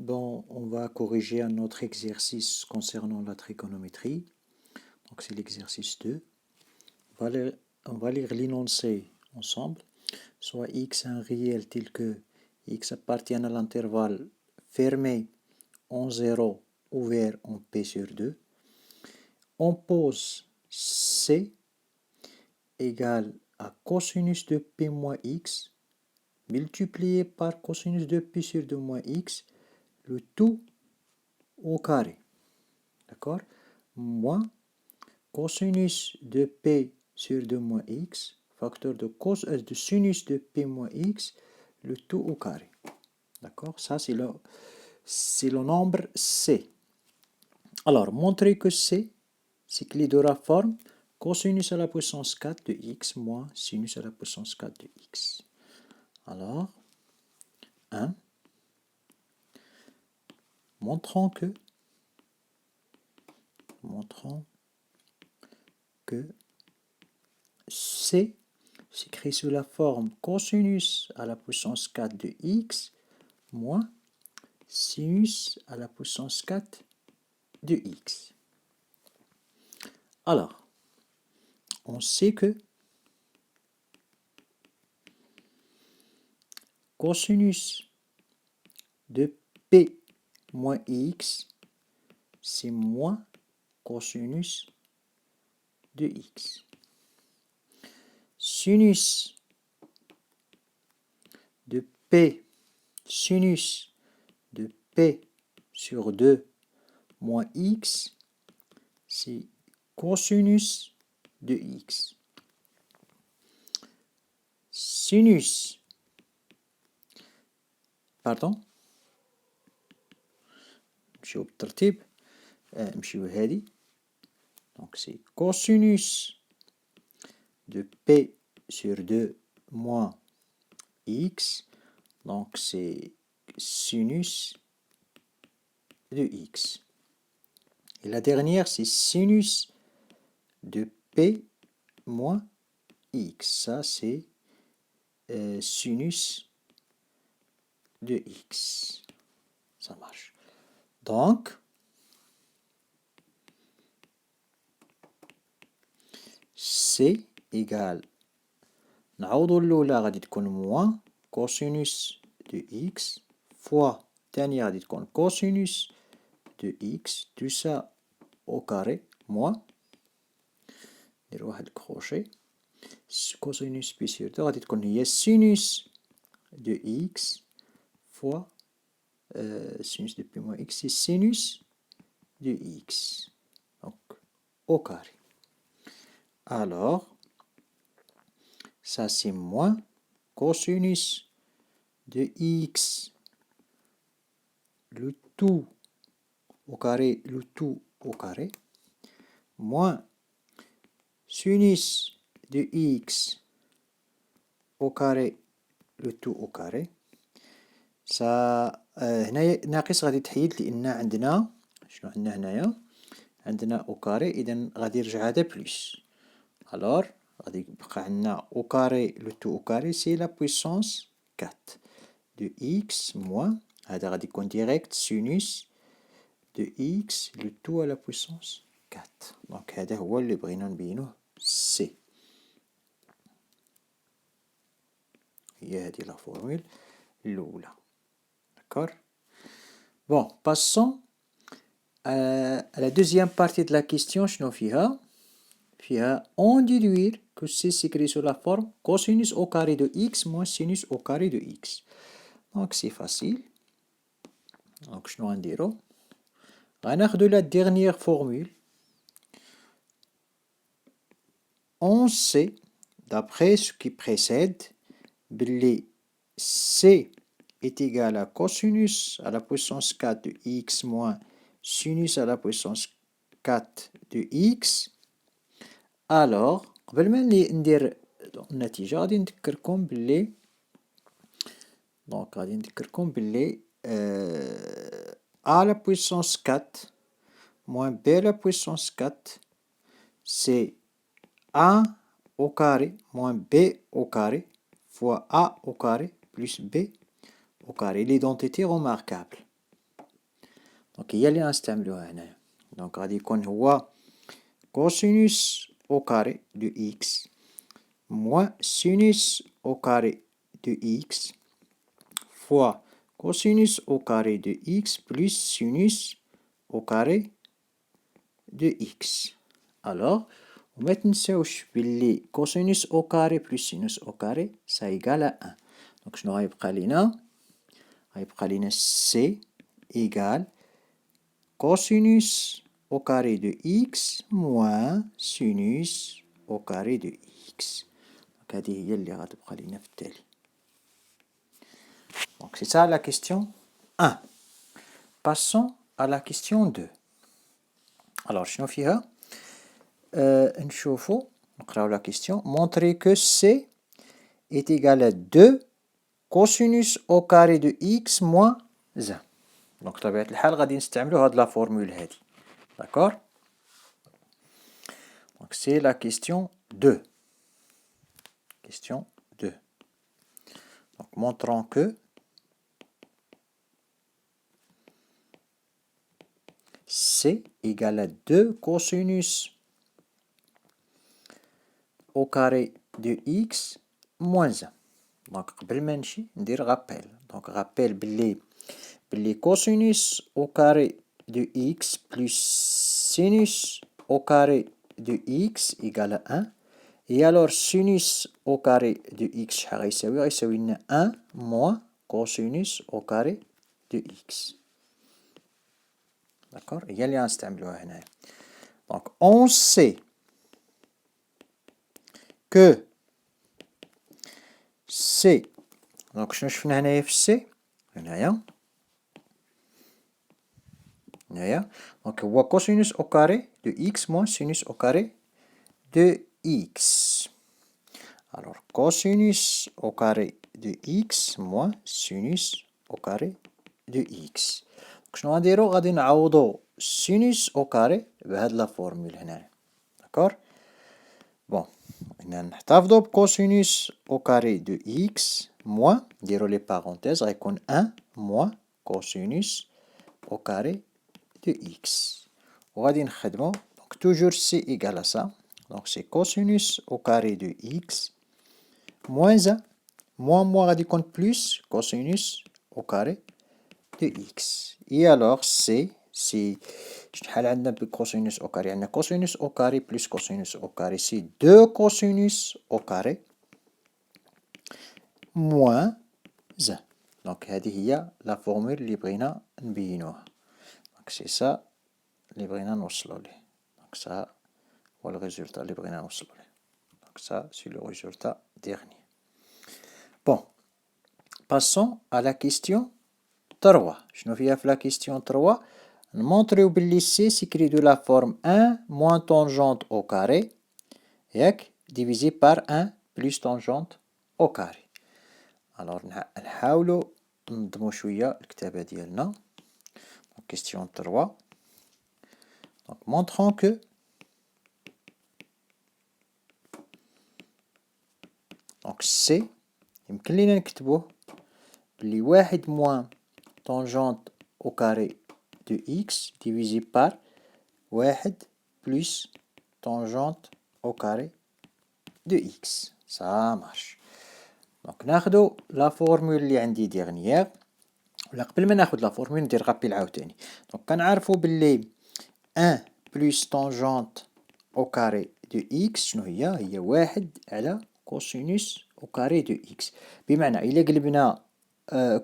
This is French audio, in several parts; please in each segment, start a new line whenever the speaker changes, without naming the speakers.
Bon, on va corriger un autre exercice concernant la trigonométrie. Donc c'est l'exercice 2. On va lire l'énoncé ensemble. Soit x un réel tel que x appartient à l'intervalle fermé en 0 ouvert en p sur 2. On pose c égale à cosinus de p moins x multiplié par cosinus de p sur 2 moins x, le tout au carré. D'accord? Moins cosinus de p sur 2 moins x, facteur de sinus de p moins x, le tout au carré. D'accord? Ça, c'est le nombre c. Alors, montrer que c, c'est clé de la forme cosinus à la puissance 4 de x moins sinus à la puissance 4 de x. Alors, 1. Montrons que c s'écrit sous la forme cosinus à la puissance 4 de x moins sinus à la puissance 4 de x. Alors, on sait que cosinus de p moins x, c'est moins cosinus de x. Sinus de p, sinus de p sur 2 moins x, c'est cosinus de x. Sinus, pardon, نمشيو بالترتيب نمشيو هادي. Donc c'est cosinus de p sur 2 moins x, donc c'est sinus de x. Et la dernière, c'est sinus de p moins x. Ça, c'est sinus de x. Ça marche. Donc, c égale نعوضو الأولى غادي تكون moins cosinus de x fois الثانية غادي تكون cosinus de x, tout ça au carré, moins ندير واحد الكروشي cosinus pi sur 2 غادي تكون هي sinus de x fois sinus de p moins x, c'est sinus de x, donc au carré. Alors, ça c'est moins cosinus de x, le tout au carré, le tout au carré, moins sinus de x au carré, le tout au carré. هنا ناقص غادي تحيد لأن عندنا شنو عندنا هنايا عندنا أو كاري، إذا غادي يرجع هذا بلس. ألور غادي يبقى عندنا أو كاري لو تو أو كاري سي لا بويسونس 4 دو إكس موان هذا غادي يكون ديريكت سينوس دو إكس لو تو على بويسونس 4. دونك هذا هو اللي بغينا نبينوه سي. هي هذه لا فورمول الأولى. D'accord? Bon, passons à la deuxième partie de la question. شنو فيها؟ فيها on déduire que c'est s'écrit sous la forme cosinus au carré de x moins sinus au carré de x. Donc c'est facile. Donc شنو غنديرو؟ غناخدو la dernière formule. On sait, d'après ce qui précède, بلي c est égal à cosinus à la puissance 4 de x moins sinus à la puissance 4 de x. Alors, قبل ما ندير النتيجة غادي نذكركم بلي a la puissance 4 moins b à la puissance 4 c'est a au carré moins b au carré fois a au carré plus b au carré. L'identité remarquable. دونك هي اللي غنستعملوها هنايا. دونك غادي يكون هو كوسينوس او كاري دو إكس موان سينوس au carré de x fois cosinus au carré de x plus sinus au carré de x. Alors, وما تنساوش بلي cosinus au carré plus sinus au carré ça égale à 1. Donc شنو غيبقى لينا؟ غيبقى لينا c égale cosinus au carré de x moins sinus au carré de x. Donc هذه هي اللي غتبقى لينا في التالي. Donc c'est ça la question 1. Passons à la question 2. Alors شنو فيها؟ نشوفوا نقراو la question. Montrer que c est égal à 2 cosinus au carré de x moins 1. Donc بطبيعة الحال غادي نستعملو هاد لا فورمول هادي. D'accord? Donc c'est la question 2. Question 2. Donc montrons que c égale à 2 cosinus au carré de x moins 1. Donc قبل ما نمشي ندير rappel. Donc rappel بلي cosinus au carré de x plus sinus au carré de x égale à 1. Et alors sinus au carré de x شحال غيساوي؟ غيساوي لنا 1 moins cosinus au carré de x. D'accord? هي اللي غنستعملوها هنايا. Donc on sait que c. Donc شنو شفنا هنايا في c؟ هنايا donc هو cosinus au carré de x moins sinus au carré de x. Alors cosinus au carré de x moins sinus au carré de x. شنو غنديرو؟ غادي نعوضو sinus au carré بهاد لا فورمول هنايا. داكور؟ بون نحتفظو بكوسينوس au carré de x moins نديرو لي بارونتيز غيكون 1 moins cosinus au carré de x. وغادي نخدمو donc toujours c égale à ça. Donc c'est cosinus au carré de x moins 1 moins غادي يكون plus cosinus au carré de x. Et alors c شحال عندنا بكوسينوس au carré؟ عندنا cosinus au carré plus cosinus au carré c'est 2 cosinus au carré moins 1. Donc هذه هي لا فورمول اللي بغينا نبينوها. Donc c'est ça اللي بغينا نوصلو ليه. Donc ça هو الريزولتا اللي بغينا نوصلو ليه. Donc ça c'est le résultat dernier. Bon, passons à la question 3. شنو فيها في la question 3؟ نمونطريو بلي c s'écrit de la forme 1 moins tangente au carré ياك divisé par 1 plus tangente au carré. Alors نحاولو ننظمو شوية الكتابة ديالنا. Question 3. Donc montrons que donc c يمكن لينا نكتبوه بلي 1 moins tangente au carré de x divisé par 1 plus tangente au carré de x. Ça marche. Donc ناخدو لا فورمول اللي عندي ديغنيير. ولا قبل ما ناخد لا فورمول ندير رابيل عاوتاني. دونك كنعرفو بلي 1 plus tangente au carré de x شنو هي 1 على cosinus au carré de x. بمعنى إلا قلبنا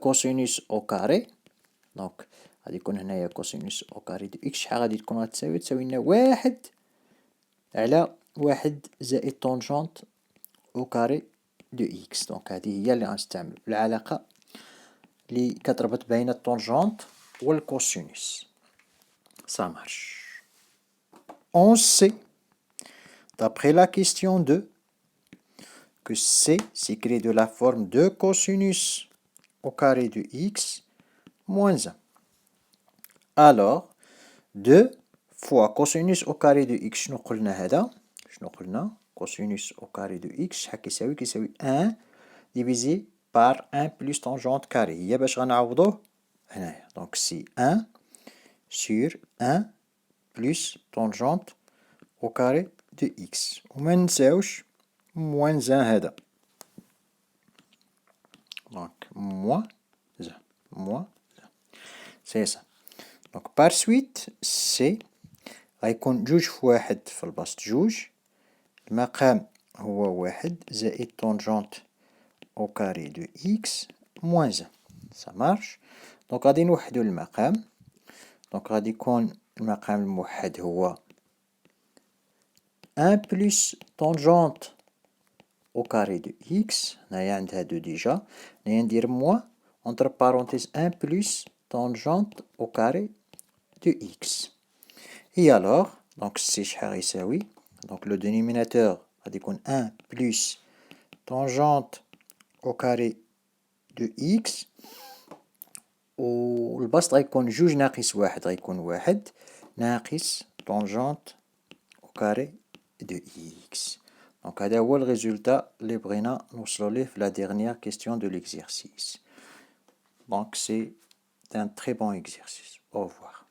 cosinus au carré دونك غادي يكون هنايا cosinus au carré de x شحال غادي تكون غتساوي؟ تساوي لنا 1 على 1 زائد tangente au carré de x. دونك هذه هي اللي غنستعمل العلاقة اللي كتربط بين التونجونت والكوسينوس. Ça marche. On sait, d'après la question 2, que c s'écrit de la forme de cosinus au carré de x moins 1. Alors, 2 fois cosinus au carré de x شنو قلنا هذا؟ شنو قلنا؟ cosinus au carré de x شحال كيساوي؟ كيساوي 1 divisé par 1 plus tangente carré. هي باش غنعوضوه هنايا. Donc c'est 1 sur 1 plus tangente au carré de x. وما ننساوش moins 1 هذا. Donc, moins 1. C'est ça. Donc, par suite, c'est غيكون جوج في واحد في البسط جوج. المقام هو واحد زائد tangente au carré de x moins 1. Ça marche. Donc, غادي نوحدو المقام. Donc, غادي يكون المقام الموحد هو 1 plus tangente au carré de x. هنايا عند هادو ديجا. هنايا ندير moins entre parenthèses 1 plus tangente au carré de x. Et alors, donc c'est شحال يساوي. Donc le dénominateur غادي يكون 1 plus tangente au carré de x. والبسط غيكون جوج ناقص واحد غيكون واحد ناقص tangente au carré de x. Donc هذا هو الريزولتا اللي بغينا نوصلو ليه في la dernière question de l'exercice. Donc c'est un très bon exercice. Au revoir.